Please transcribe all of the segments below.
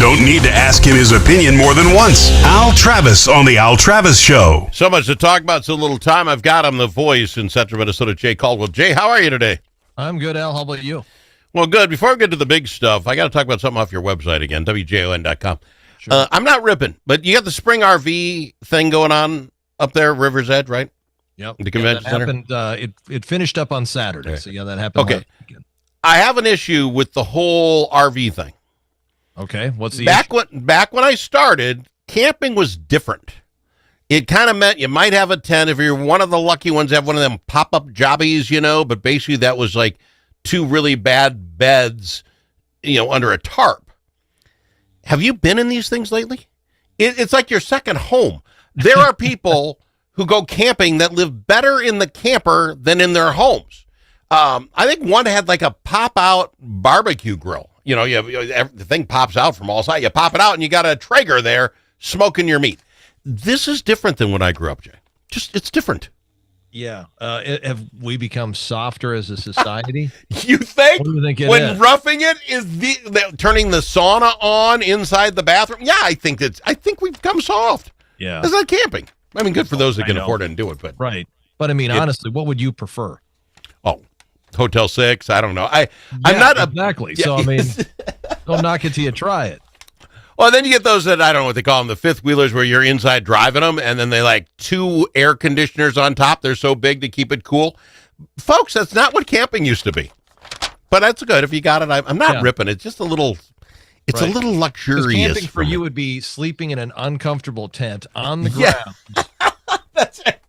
don't need to ask him his opinion more than once. Al Travis on The Al Travis Show. So much to talk about, so little time. I've got him, the voice in Central Minnesota, Jay Caldwell. Jay, how are you today? I'm good, Al. How about you? Well, good. Before we get to the big stuff, I got to talk about something off your website again, WJON.com. Sure. I'm not ripping, but you got the spring RV thing going on up there, River's Edge, right? Yep. The convention center? Happened, it finished up on Saturday, Okay. so yeah, that happened. Okay. last weekend. I have an issue with the whole RV thing. Okay, what's the Back issue? when I started, camping was different. It kind of meant you might have a tent if you're one of the lucky ones, have one of them pop-up jobbies, but basically that was like two really bad beds, under a tarp. Have you been in these things lately? It's like your second home. There are people who go camping that live better in the camper than in their homes. I think one had like a pop-out barbecue grill. The thing pops out from all sides. You pop it out and you got a Traeger there smoking your meat. This is different than when I grew up, Jay. It's different. Yeah. Have we become softer as a society? You think? What do you think it when is? roughing it is turning the sauna on inside the bathroom? Yeah, I think we've become soft. Yeah. It's like camping. I mean, good for those that can know. afford it and do it, but Right. But I mean, honestly, what would you prefer? Hotel 6, I don't know. I'm Yeah, not exactly. Yeah. So I mean, don't knock it till you try it. Well, then you get those that, I don't know what they call them, the fifth wheelers where you're inside driving them and then they like two air conditioners on top. They're so big to keep it cool. Folks, that's not what camping used to be. But that's good. If you got it, I'm not ripping. It's just a little Right. luxurious. Camping for you would be sleeping in an uncomfortable tent on the ground. That's it.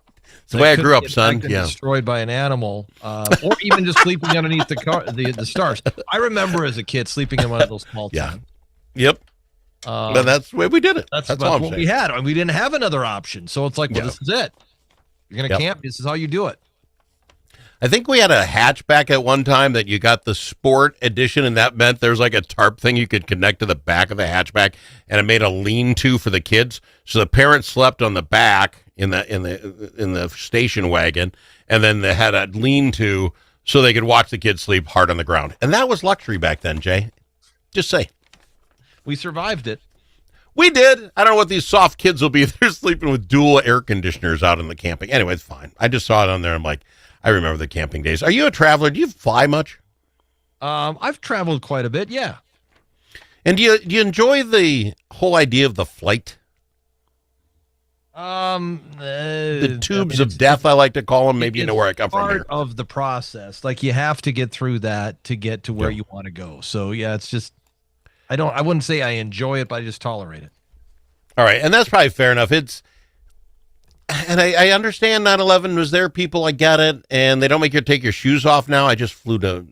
It's the way I grew up, son. Yeah. Destroyed by an animal, or even just sleeping underneath the stars. I remember as a kid sleeping in one of those small tents. Yep. But that's the way we did it. That's all I'm what saying. we had. I mean, we didn't have another option. So it's like, well, this is it. You're going to camp. This is how you do it. I think we had a hatchback at one time that you got the sport edition, and that meant there's like a tarp thing you could connect to the back of the hatchback, and it made a lean-to for the kids. So the parents slept on the back in the station wagon, and then they had a lean-to so they could watch the kids sleep hard on the ground. And that was luxury back then, Jay. Just say. We survived it. We did. I don't know what these soft kids will be. They're sleeping with dual air conditioners out in the camping. Anyway, it's fine. I just saw it on there. I'm like, I remember the camping days. Are you a traveler? Do you fly much? I've traveled quite a bit, yeah. And do you enjoy the whole idea of the flight? The tubes of death, I like to call them. Maybe you know where I come from here. Part of the process. Like, you have to get through that to get to where you want to go. So, yeah, it's just, I wouldn't say I enjoy it, but I just tolerate it. All right, and that's probably fair enough. And I understand 9/11 was there, people. I get it. And they don't make you take your shoes off now. I just flew to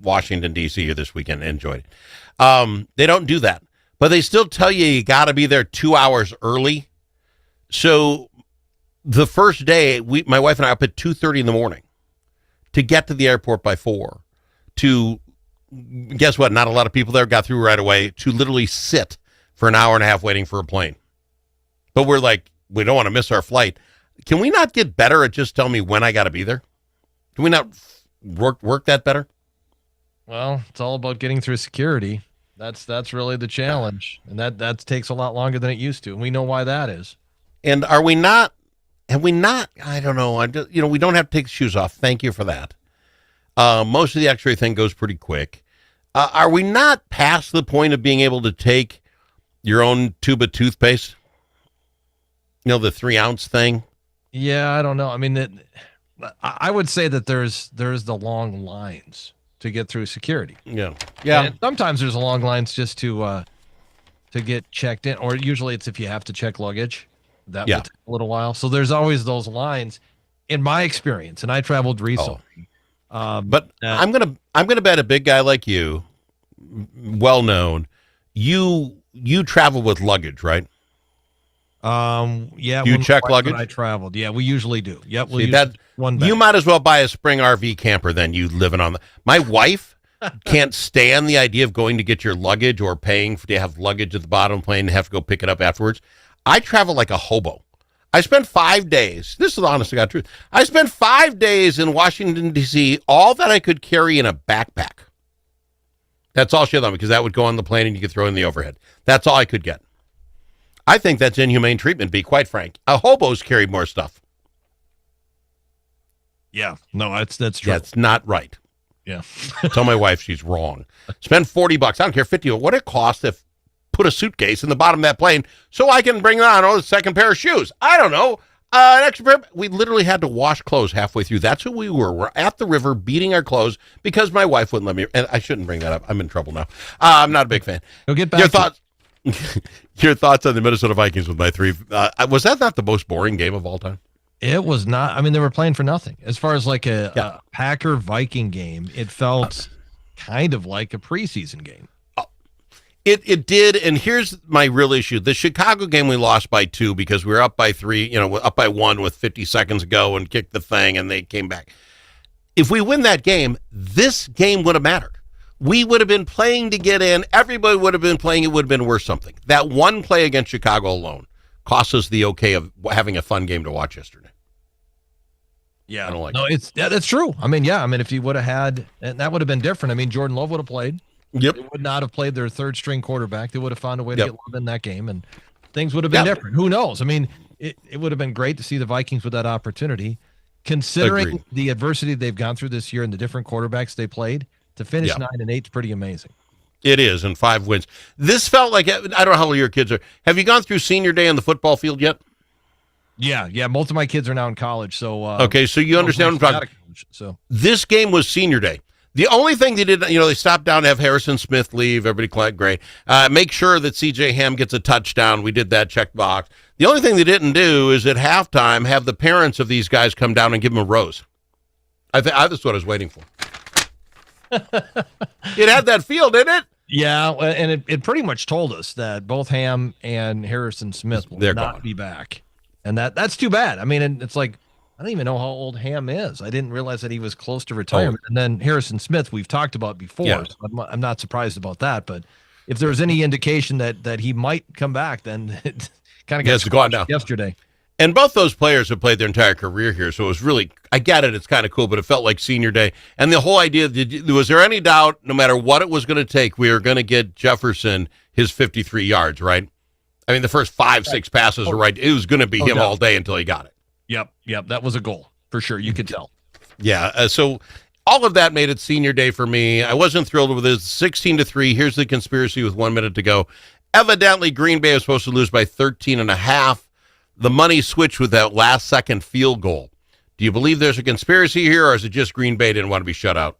Washington, D.C. this weekend and enjoyed it. They don't do that. But they still tell you got to be there 2 hours early. So the first day, my wife and I up at 2:30 in the morning to get to the airport by 4 to, guess what? Not a lot of people there got through right away to literally sit for an hour and a half waiting for a plane. But we're like, we don't want to miss our flight. Can we not get better at just telling me when I got to be there? Can we not work that better? Well, it's all about getting through security. That's really the challenge. And that takes a lot longer than it used to. And we know why that is. And have we not, I don't know. We don't have to take the shoes off. Thank you for that. Most of the x-ray thing goes pretty quick. Are we not past the point of being able to take your own tube of toothpaste? The 3-ounce thing? Yeah, I don't know. I mean, I would say that there's the long lines to get through security. Yeah. And sometimes there's long lines just to get checked in, or usually it's if you have to check luggage. That would take a little while. So there's always those lines, in my experience, and I traveled recently. But I'm gonna bet a big guy like you, well known, you travel with luggage, right? Yeah. You check luggage? I traveled. Yeah, we usually do. Yep. See, you might as well buy a spring RV camper than you living on my wife can't stand the idea of going to get your luggage or paying to have luggage at the bottom of the plane and have to go pick it up afterwards. I travel like a hobo. I spent 5 days. This is the honest to God truth. I spent 5 days in Washington, D.C., all that I could carry in a backpack. That's all she had on me, because that would go on the plane and you could throw in the overhead. That's all I could get. I think that's inhumane treatment, be quite frank. Hobos carry more stuff. Yeah, no, that's true. That's not right. Yeah. Tell my wife she's wrong. Spend $40. I don't care, 50. What it costs to put a suitcase in the bottom of that plane so I can bring on a second pair of shoes. I don't know. An extra pair. We literally had to wash clothes halfway through. That's who we were. We're at the river beating our clothes because my wife wouldn't let me. And I shouldn't bring that up. I'm in trouble now. I'm not a big fan. Go get back. Your thoughts? Your thoughts on the Minnesota Vikings with my three? Was that not the most boring game of all time? It was not. I mean, they were playing for nothing. As far as like a Packer Viking game, it felt kind of like a preseason game. It did, and here's my real issue. The Chicago game, we lost by 2 because we were up by 3, up by 1 with 50 seconds to go and kicked the thing, and they came back. If we win that game, this game would have mattered. We would have been playing to get in. Everybody would have been playing. It would have been worth something. That one play against Chicago alone cost us the okay of having a fun game to watch yesterday. Yeah, I don't like that's true. I mean, if you would have had, and that would have been different. I mean, Jordan Love would have played. Yep. They would not have played their third string quarterback. They would have found a way to get Love in that game, and things would have been different. Who knows? I mean, it would have been great to see the Vikings with that opportunity, considering the adversity they've gone through this year and the different quarterbacks they played. To finish 9-8 is pretty amazing. It is, and 5 wins. This felt like, I don't know how old your kids are. Have you gone through senior day on the football field yet? Yeah. Most of my kids are now in college, so okay, so you understand what I'm talking about. So this game was senior day. The only thing they did, they stopped down to have Harrison Smith leave. Everybody clapped, great. Make sure that C.J. Ham gets a touchdown. We did that, check box. The only thing they didn't do is at halftime have the parents of these guys come down and give them a rose. That's what I was waiting for. It had that feel, didn't it? Yeah, and it pretty much told us that both Ham and Harrison Smith will not be back. And that's too bad. I mean, and it's like, I don't even know how old Ham is. I didn't realize that he was close to retirement. And then Harrison Smith, we've talked about before. Yeah. So I'm not surprised about that. But if there was any indication that he might come back, then it kind of got squashed yesterday. And both those players have played their entire career here. So it was really, I get it, it's kind of cool, but it felt like senior day. And the whole idea, was there any doubt, no matter what it was going to take, we were going to get Jefferson his 53 yards, right? I mean, the first 5-6 passes were right. It was going to be him all day until he got it. Yep. That was a goal for sure. You could tell. Yeah. So all of that made it senior day for me. I wasn't thrilled with it. 16-3. Here's the conspiracy with 1 minute to go. Evidently, Green Bay was supposed to lose by 13.5. The money switched with that last second field goal. Do you believe there's a conspiracy here, or is it just Green Bay didn't want to be shut out?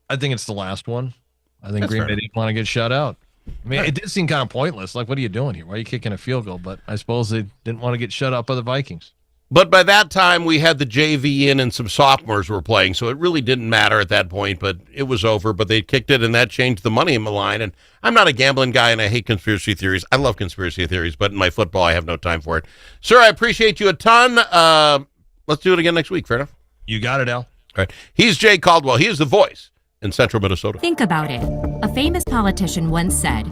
I think it's the last one. I think Green Bay didn't want to get shut out. I mean, it did seem kind of pointless. Like, what are you doing here? Why are you kicking a field goal? But I suppose they didn't want to get shut out by the Vikings. But by that time, we had the JV in and some sophomores were playing, so it really didn't matter at that point, but it was over. But they kicked it, and that changed the money in the line. And I'm not a gambling guy, and I hate conspiracy theories. I love conspiracy theories, but in my football, I have no time for it. Sir, I appreciate you a ton. Let's do it again next week. Fair enough? You got it, Al. All right. He's Jay Caldwell. He is the voice in Central Minnesota. Think about it. A famous politician once said,